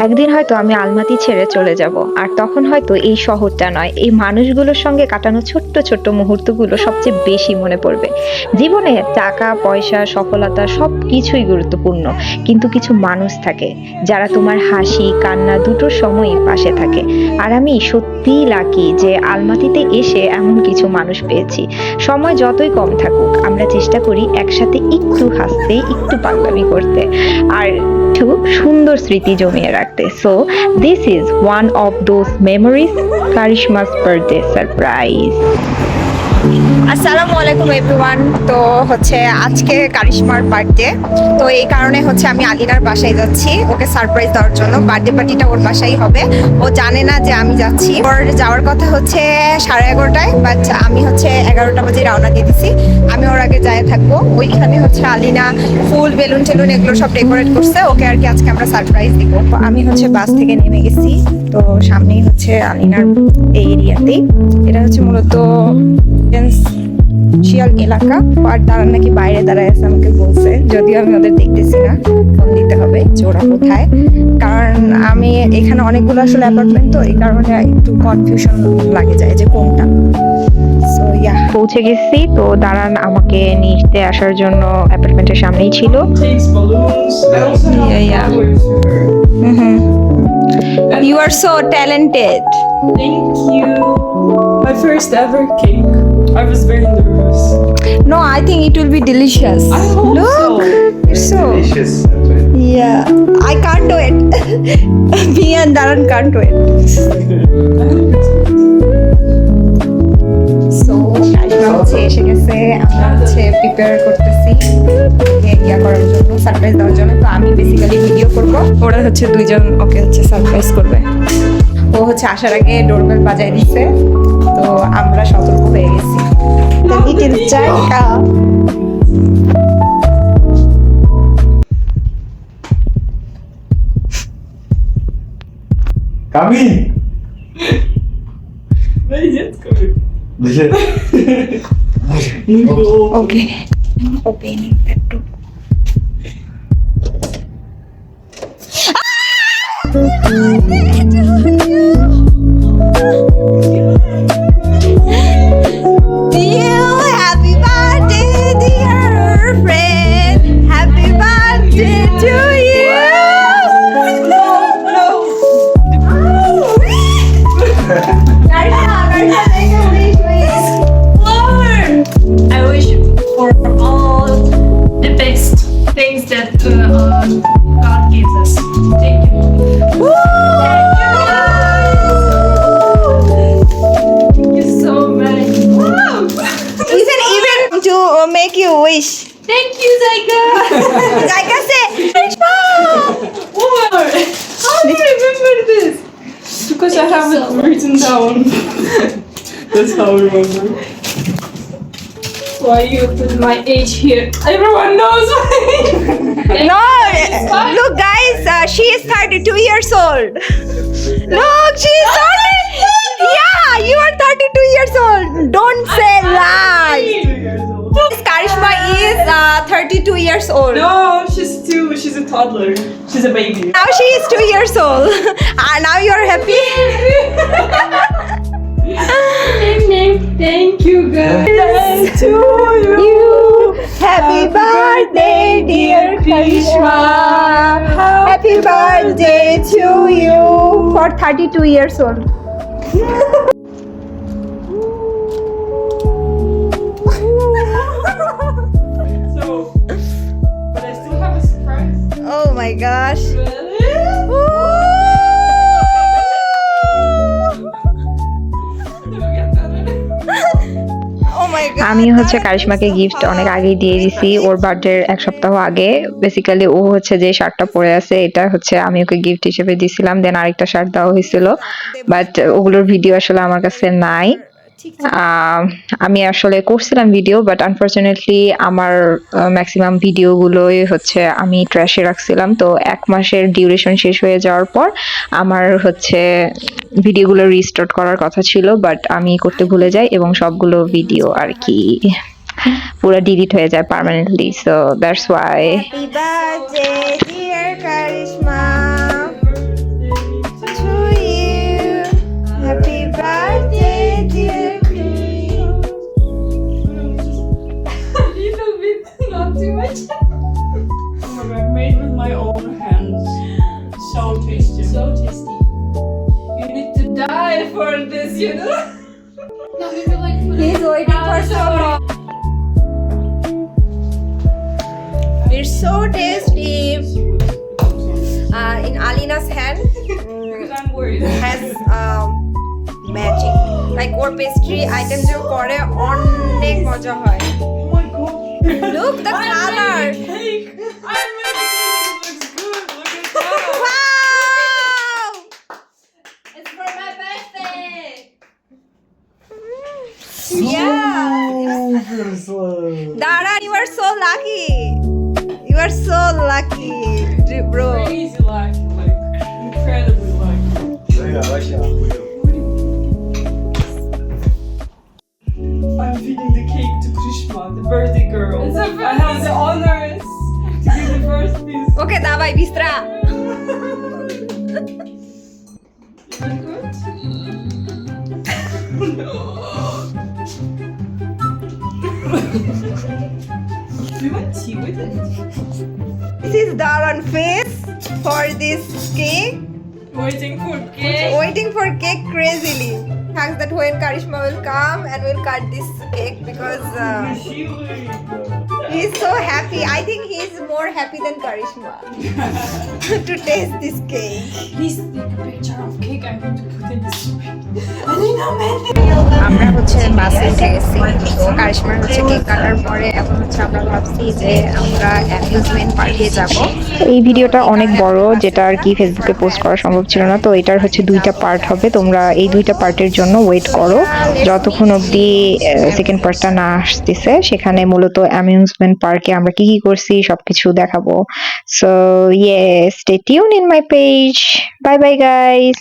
একদিন হয়তো আমি আলমাতি ছেড়ে চলে যাব, আর তখন হয়তো এই শহরটা নয়, এই মানুষগুলোর সঙ্গে কাটানো ছোট্ট ছোট্ট মুহূর্তগুলো সবচেয়ে বেশি মনে পড়বে। জীবনে টাকা পয়সা সফলতা সব কিছুই গুরুত্বপূর্ণ, কিন্তু কিছু মানুষ থাকে যারা তোমার হাসি কান্না দুটোর সময়ই পাশে থাকে। আর আমি সত্যিই লাকি যে আলমাতিতে এসে এমন কিছু মানুষ পেয়েছি। সময় যতই কম থাকুক আমরা চেষ্টা করি একসাথে একটু হাসতে একটু পাগলামি করতে আর একটু সুন্দর স্মৃতি জমিয়ে রাখতে। So this is one of those memories, Karishma's birthday surprise. আসসালামু আলাইকুম এভরিওয়ান। তো হচ্ছে আজকে কারিশমার বার্থডে, তো এই কারণে হচ্ছে আমি আলিনার বাসায় যাচ্ছি ওকে সারপ্রাইজ দেওয়ার জন্য। বার্থডে পার্টিটা ওর বাসায় হবে, ও জানে না যে আমি যাচ্ছি। ওর যাওয়ার কথা হচ্ছে 11:30টায়, বাট আমি হচ্ছে 11টা বাজে রওনা দিয়ে দিছি। আমি ওর আগে যায় থাকবো। ওইখানে হচ্ছে আলিনা ফুল বেলুন টেলুন এগুলো সব ডেকোরেট করছে, ওকে আর কি আজকে আমরা সারপ্রাইজ দিব। আমি হচ্ছে বাস থেকে নেমে গেছি, তো সামনেই হচ্ছে আলিনার এই এরিয়াতেই। এটা হচ্ছে মূলত শিয়াল এলাকা। আর তারা নাকি বাইরে দাঁড়ায় আছে, আমাকে বলছে, যদিও আমি ওদের দেখতেছি না। ফোন দিতে হবে যে ওরা কোথায়, কারণ আমি এখানে অনেকগুলো আসলে অ্যাপার্টমেন্ট, তো এই কারণে একটু কনফিউশন লাগে যায় যে কোনটা। সো ইয়া, পৌঁছে গেছি। তো দাঁড়ান, আমাকে নিতে আসার জন্য অ্যাপার্টমেন্টের সামনেই ছিল। You are so talented. Thank you. My first ever cake. I was very nervous. No, I think it will be delicious. I hope Look, so. it's so Delicious. yeah. I can't do it. Me and Darren can't do it. So, কারিশমা হচ্ছে এসে গেছে, আমরা হচ্ছে prepare করতেছি ওকে ইয়া করার জন্য, surprise দেওয়ার জন্য। তো আমি বেসিক্যালি ভিডিও করব, ওরা হচ্ছে দুইজন ওকে হচ্ছে সারপ্রাইজ করবে। ও হচ্ছে আসার আগে ডোরবেল বাজায় দিচ্ছে, তো আমরা সতর্ক হয়ে গেছি। The little Jaika. Kami! Waar is het coming? Okay. Opening that door. Happy birthday, dear friend. Happy birthday to you. I wish for all the best things that God gives us. Thank you. Thank you so much. Even to make you wish. Thank you, Zaika. Jaika say, What? How do you remember this? Because I have it written down. That's how I remember. Why you put my age here? Everyone knows my no, look guys, she is 32 years old. Look, she is only, yeah, you are 32 years old. Don't say lies. Karishma is 32 years old. No, she's 2. She's a toddler. She's a baby. Now she is 2 years old. And now you are happy? Thank you, guys. To you. Happy birthday, dear Karishma. Happy birthday to you for 32 years old. So, but I still have a surprise. Oh my gosh. Oh my god. আমি হচ্ছে কারিশমাকে gift অনেক আগেই দিয়ে দিছি, ওর birthday এক সপ্তাহ আগে। Basically ও হচ্ছে যে শার্টটা পরে আছে এটা হচ্ছে আমি ওকে গিফট হিসেবে দিছিলাম, দেন আরেকটা শার্ট দেওয়া হয়েছিল, বাট ওগুলোর ভিডিও আসলে আমার কাছে নাই। আমি আসলে করছিলাম ভিডিও, বাট আনফরচুনেটলি আমার ম্যাক্সিমাম ভিডিওগুলোই হচ্ছে আমি ট্র্যাশে রাখছিলাম। তো 1 মাসের ডিউরেশন শেষ হয়ে যাওয়ার পর আমার হচ্ছে ভিডিওগুলো রিস্টোর করার কথা ছিল, বাট আমি করতে ভুলে যাই এবং সবগুলো ভিডিও আর কি পুরো ডিলিট হয়ে যায় permanently. So that's why. Happy birthday, dear Karishma. Oh my god, made with my own hands. So tasty. So tasty. You need to die for this, you know? He's waiting for so long. It's so tasty. In Alina's hand Because I'm worried. has magic. Like or pastry item যে করে অনেক মজা হয়। Oh my god. Look the color. Cake. I made the cake. It looks good. Look at that. Wow! It's for my birthday. Yeah. Dara, you are so lucky. You are so lucky, bro. Crazy lucky, like incredibly lucky. I'm feeding the cake to Krishma, the birthday girl. I have the honors to give the first piece. Okay, давай, быстро. Is it good? Do you want tea with it? This is Daran face for this cake. Waiting for cake. Waiting for cake crazily. Thanks that when Karishma will come and will cut this cake because he's so happy. I think he's more happy than Karishma to taste this cake. Please take a picture of cake. I want to put in the soup. আমরা হচ্ছে বাসে উঠে গেছি তো কারিশমার হচ্ছে cake কাটার পরে এখন হচ্ছে আমরা ভাবছি যে আমরা অ্যামিউজমেন্ট পার্কে যাব। এই ভিডিওটা অনেক বড়, যেটা আর কি ফেসবুকে পোস্ট করা সম্ভব ছিল না, তো এটার হচ্ছে 2টা পার্ট হবে। তোমরা এই 2টা পার্টের জন্য ওয়েট করো যতক্ষণ অবধি সেকেন্ড পার্টটা না আসতেছে। সেখানে মূলত অ্যামিউজমেন্ট পার্কে আমরা কি কি করছি সবকিছু দেখাবো। সো ইয়ে, stay tune in my page. Bye bye guys.